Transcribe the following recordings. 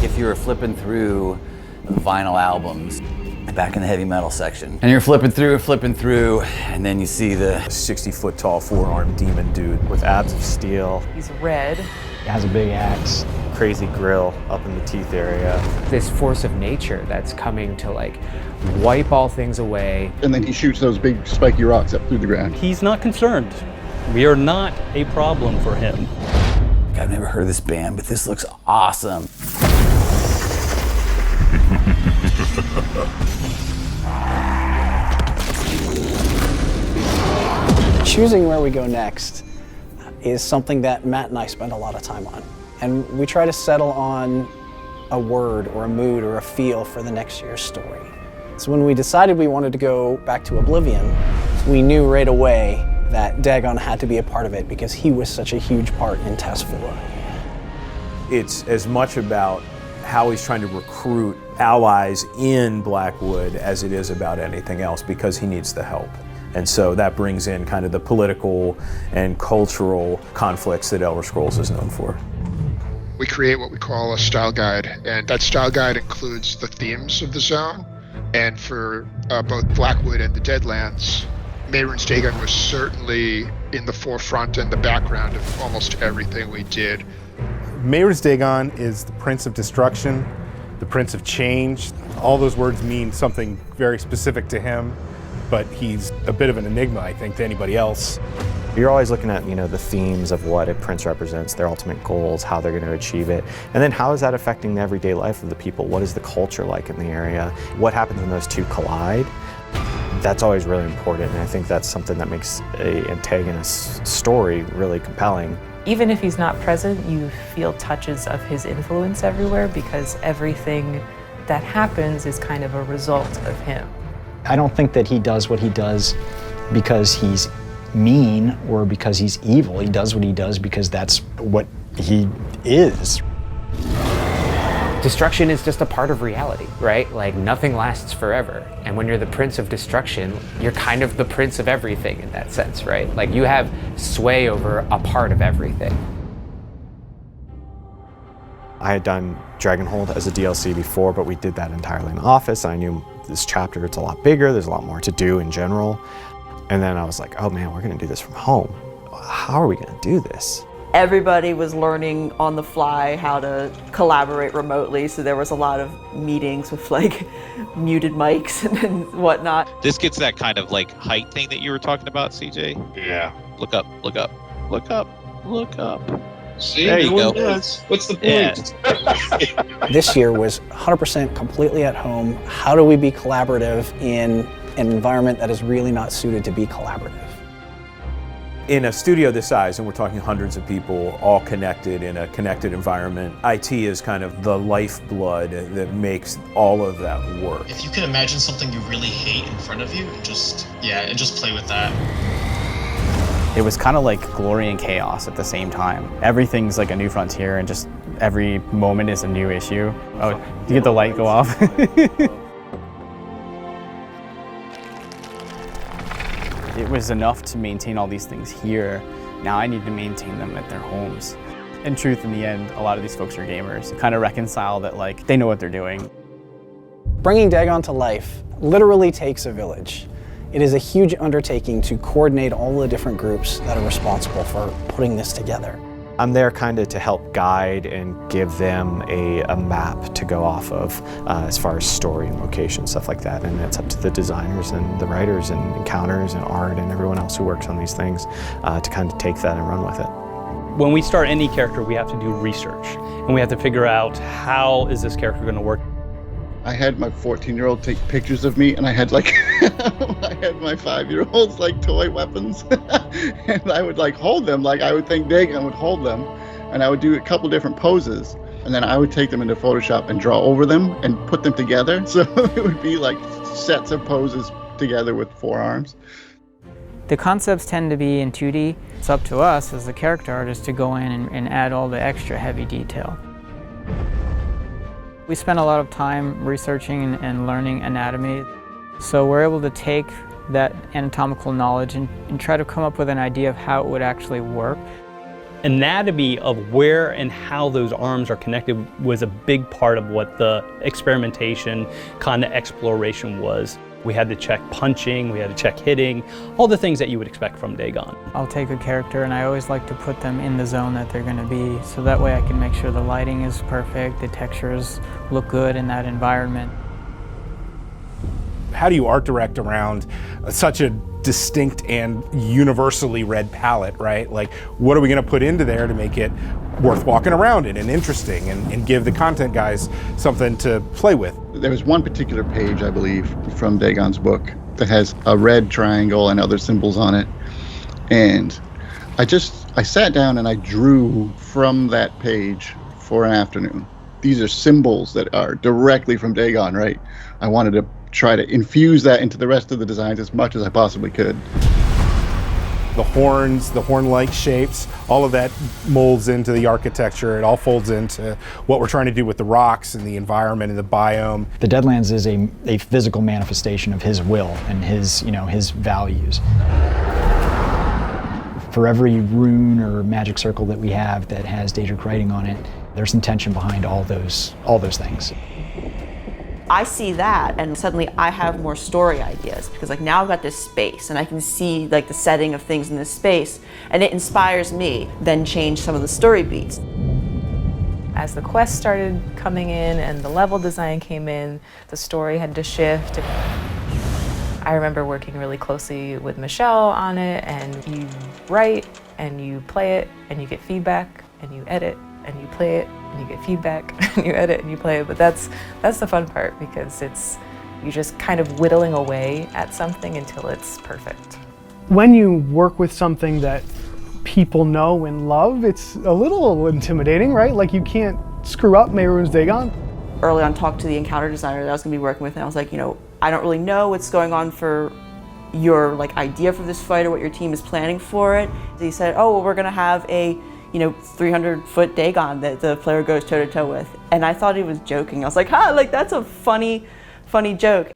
if you were flipping through the vinyl albums back in the heavy metal section, and you're flipping through, and then you see the 60-foot tall four-armed demon dude with abs of steel. He's red. He has a big axe. Crazy grill up in the teeth area. This force of nature that's coming to like wipe all things away. And then he shoots those big spiky rocks up through the ground. He's not concerned. We are not a problem for him. I've never heard of this band, but this looks awesome. Choosing where we go next is something that Matt and I spend a lot of time on. And we try to settle on a word or a mood or a feel for the next year's story. So when we decided we wanted to go back to Oblivion, we knew right away that Dagon had to be a part of it because he was such a huge part in Task 4. It's as much about how he's trying to recruit allies in Blackwood as it is about anything else, because he needs the help. And so that brings in kind of the political and cultural conflicts that Elder Scrolls is known for. We create what we call a style guide, and that style guide includes the themes of the zone. And for both Blackwood and the Deadlands, Mehrunes Dagon was certainly in the forefront and the background of almost everything we did. Mehrunes Dagon is the Prince of Destruction, the Prince of Change. All those words mean something very specific to him, but he's a bit of an enigma, I think, to anybody else. You're always looking at, the themes of what a prince represents, their ultimate goals, how they're going to achieve it, and then how is that affecting the everyday life of the people? What is the culture like in the area? What happens when those two collide? That's always really important, and I think that's something that makes an antagonist story really compelling. Even if he's not present, you feel touches of his influence everywhere because everything that happens is kind of a result of him. I don't think that he does what he does because he's mean or because he's evil. He does what he does because that's what he is. Destruction is just a part of reality, right? Like nothing lasts forever. And when you're the Prince of Destruction, you're kind of the Prince of everything in that sense, right? Like you have sway over a part of everything. I had done Dragonhold as a DLC before, but we did that entirely in the office. I knew this chapter, it's a lot bigger, there's a lot more to do in general. And then I was like, oh man, we're gonna do this from home. How are we gonna do this? Everybody was learning on the fly how to collaborate remotely, so there was a lot of meetings with like muted mics and whatnot. This gets that kind of like height thing that you were talking about, CJ. Yeah. Look up, look up, look up, look up. See, there you go. What's the point? Yeah. This year was 100% completely at home. How do we be collaborative in an environment that is really not suited to be collaborative? In a studio this size, and we're talking hundreds of people, all connected in a connected environment, IT is kind of the lifeblood that makes all of that work. If you can imagine something you really hate in front of you, and just play with that. It was kind of like glory and chaos at the same time. Everything's like a new frontier, and just every moment is a new issue. Oh, you get the light go off. It was enough to maintain all these things here. Now I need to maintain them at their homes. In truth, in the end, a lot of these folks are gamers. Kind of reconcile that like they know what they're doing. Bringing Dagon to life literally takes a village. It is a huge undertaking to coordinate all the different groups that are responsible for putting this together. I'm there kind of to help guide and give them a map to go off of as far as story and location, stuff like that. And it's up to the designers and the writers and encounters and art and everyone else who works on these things to kind of take that and run with it. When we start any character, we have to do research. And we have to figure out how is this character going to work. I had my 14-year-old take pictures of me, and I had like, I had my 5-year-olds like toy weapons, and I would like hold them, like I would think Dagon would hold them, and I would do a couple different poses, and then I would take them into Photoshop and draw over them and put them together, so it would be like sets of poses together with 4 arms. The concepts tend to be in 2D. It's up to us as the character artist to go in and add all the extra heavy detail. We spend a lot of time researching and learning anatomy, so we're able to take that anatomical knowledge and try to come up with an idea of how it would actually work. anatomy of where and how those arms are connected was a big part of what the experimentation, kind of exploration was. We had to check punching, we had to check hitting, all the things that you would expect from Dagon. I'll take a character and I always like to put them in the zone that they're going to be, so that way I can make sure the lighting is perfect, the textures look good in that environment. How do you art direct around such a distinct and universally read palette, right? Like, what are we going to put into there to make it worth walking around in and interesting and give the content guys something to play with? There was one particular page, I believe, from Dagon's book that has a red triangle and other symbols on it. And I sat down and I drew from that page for an afternoon. These are symbols that are directly from Dagon, right? I wanted to try to infuse that into the rest of the designs as much as I possibly could. The horns, the horn-like shapes, all of that molds into the architecture. It all folds into what we're trying to do with the rocks and the environment and the biome. The Deadlands is a physical manifestation of his will and his values. For every rune or magic circle that we have that has Daedric writing on it, there's intention behind all those things. I see that and suddenly I have more story ideas because like now I've got this space and I can see like the setting of things in this space and it inspires me, then change some of the story beats. As the quests started coming in and the level design came in, the story had to shift. I remember working really closely with Michelle on it, and you write and you play it and you get feedback and you edit and you play it and you get feedback and you edit and you play it. But that's the fun part because you're just kind of whittling away at something until it's perfect. When you work with something that people know and love, it's a little intimidating, right? Like you can't screw up Mehrunes Dagon. Early on, talked to the encounter designer that I was going to be working with, and I was like, I don't really know what's going on for your idea for this fight or what your team is planning for it. He said, oh, well, we're going to have a 300-foot Dagon that the player goes toe-to-toe with. And I thought he was joking. I was like, that's a funny joke.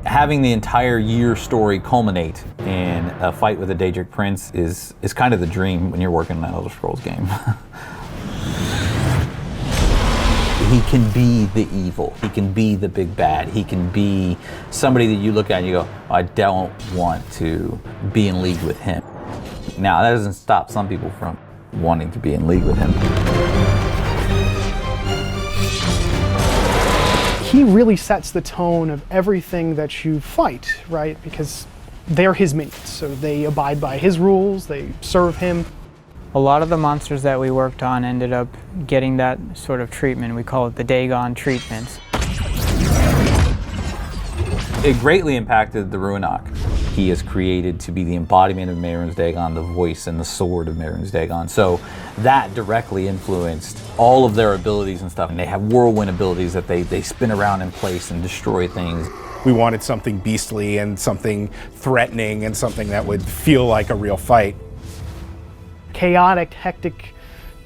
Having the entire year story culminate in a fight with a Daedric prince is kind of the dream when you're working on an Elder Scrolls game. He can be the evil. He can be the big bad. He can be somebody that you look at and you go, I don't want to be in league with him. Now, that doesn't stop some people from wanting to be in league with him. He really sets the tone of everything that you fight, right? Because they're his minions, so they abide by his rules, they serve him. A lot of the monsters that we worked on ended up getting that sort of treatment. We call it the Dagon treatment. It greatly impacted the Ruinok. He is created to be the embodiment of Mehrunes Dagon, the voice and the sword of Mehrunes Dagon. So that directly influenced all of their abilities and stuff. And they have whirlwind abilities that they spin around in place and destroy things. We wanted something beastly and something threatening and something that would feel like a real fight. Chaotic, hectic,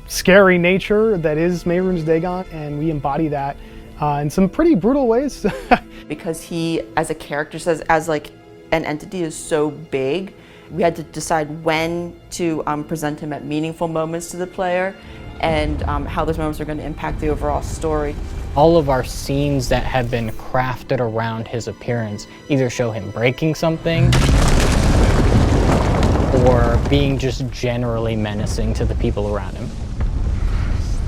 scary nature that is Mehrunes Dagon, and we embody that in some pretty brutal ways. Because he, as a character, as an entity is so big, we had to decide when to present him at meaningful moments to the player and how those moments are going to impact the overall story. All of our scenes that have been crafted around his appearance either show him breaking something or being just generally menacing to the people around him.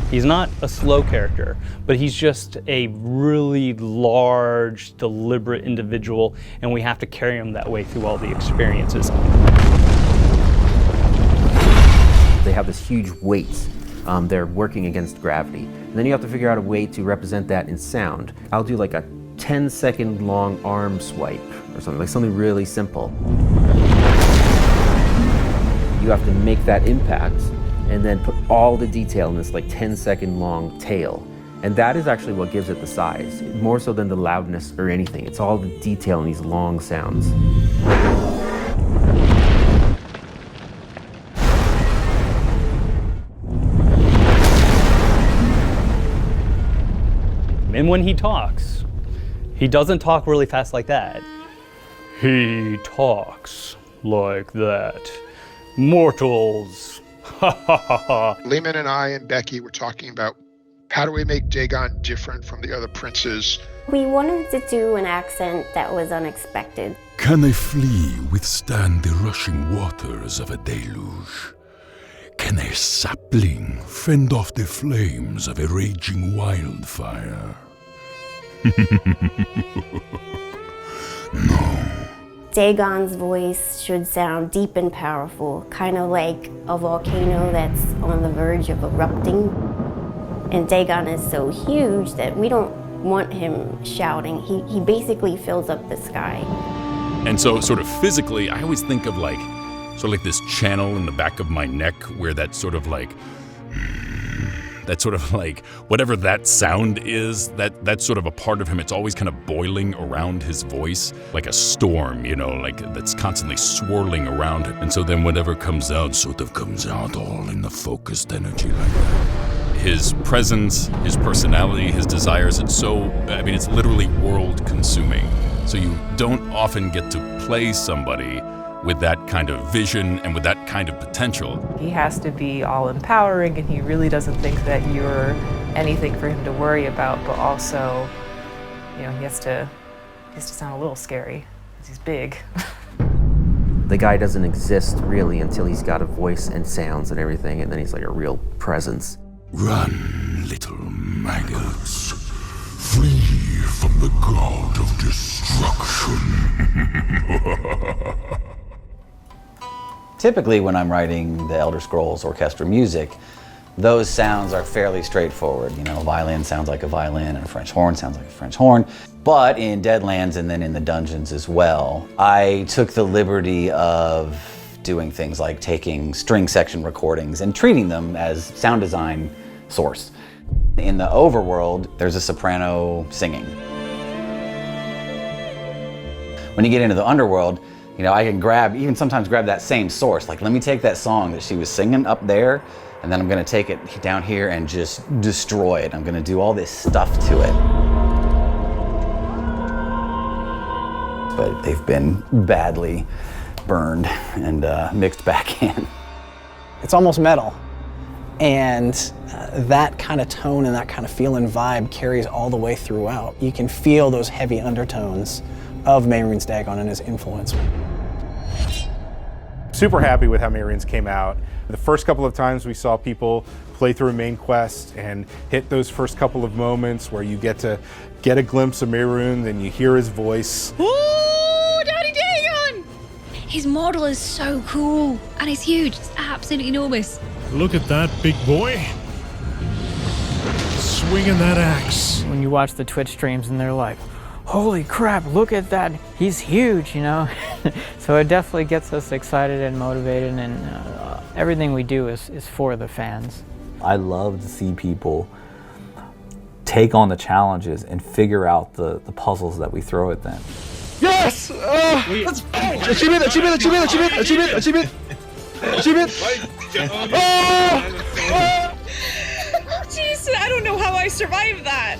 He's not a slow character, but he's just a really large, deliberate individual, and we have to carry him that way through all the experiences. They have this huge weight. They're working against gravity. And then you have to figure out a way to represent that in sound. I'll do like a 10-second long arm swipe or something, like something really simple. You have to make that impact and then put all the detail in this 10-second long tail. And that is actually what gives it the size, more so than the loudness or anything. It's all the detail in these long sounds. And when he talks, he doesn't talk really fast like that. He talks like that. Mortals, Lehman and I and Becky were talking about how do we make Dagon different from the other princes. We wanted to do an accent that was unexpected. Can a flea withstand the rushing waters of a deluge? Can a sapling fend off the flames of a raging wildfire? No. Dagon's voice should sound deep and powerful, kind of like a volcano that's on the verge of erupting. And Dagon is so huge that we don't want him shouting. He basically fills up the sky. And so sort of physically, I always think of like, sort of like this channel in the back of my neck where that sort of like, whatever that sound is, that's sort of a part of him. It's always kind of boiling around his voice, like a storm, you know, like that's constantly swirling around it. And so then whatever comes out sort of comes out all in the focused energy like that. His presence, his personality, his desires, it's literally world consuming. So you don't often get to play somebody with that kind of vision and with that kind of potential. He has to be all empowering, and he really doesn't think that you're anything for him to worry about, but also, you know, he has to sound a little scary because he's big. The guy doesn't exist really until he's got a voice and sounds and everything, and then he's like a real presence. Run, little maggots. Flee from the god of destruction. Typically, when I'm writing the Elder Scrolls orchestra music, those sounds are fairly straightforward. You know, a violin sounds like a violin, and a French horn sounds like a French horn. But in Deadlands and then in the dungeons as well, I took the liberty of doing things like taking string section recordings and treating them as sound design source. In the overworld, there's a soprano singing. When you get into the underworld, you know, I can sometimes grab that same source. Like, let me take that song that she was singing up there, and then I'm gonna take it down here and just destroy it. I'm gonna do all this stuff to it. But they've been badly burned and mixed back in. It's almost metal. And that kind of tone and that kind of feel and vibe carries all the way throughout. You can feel those heavy undertones of Mehrunes Dagon and his influence. Super happy with how Mehrunes came out. The first couple of times we saw people play through a main quest and hit those first couple of moments where you get to get a glimpse of Mehrunes, then you hear his voice. Ooh, Daddy Dagon! His model is so cool, and it's huge. It's absolutely enormous. Look at that big boy. Swinging that axe. When you watch the Twitch streams and they're like, holy crap, look at that, he's huge, you know? So it definitely gets us excited and motivated, and everything we do is for the fans. I love to see people take on the challenges and figure out the puzzles that we throw at them. Yes! Let's achievement! Jeez, I don't know how I survived that.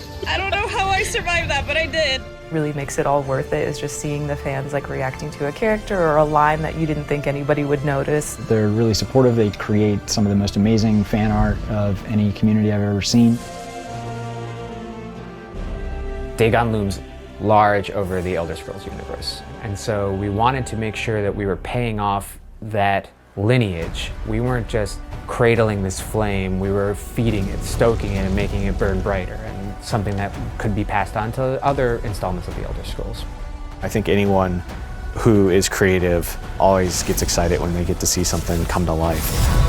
But I did. Really makes it all worth it is just seeing the fans like reacting to a character or a line that you didn't think anybody would notice. They're really supportive. They create some of the most amazing fan art of any community I've ever seen. Dagon looms large over the Elder Scrolls universe. And so we wanted to make sure that we were paying off that lineage. We weren't just cradling this flame, we were feeding it, stoking it, and making it burn brighter, and something that could be passed on to other installments of the Elder Scrolls. I think anyone who is creative always gets excited when they get to see something come to life.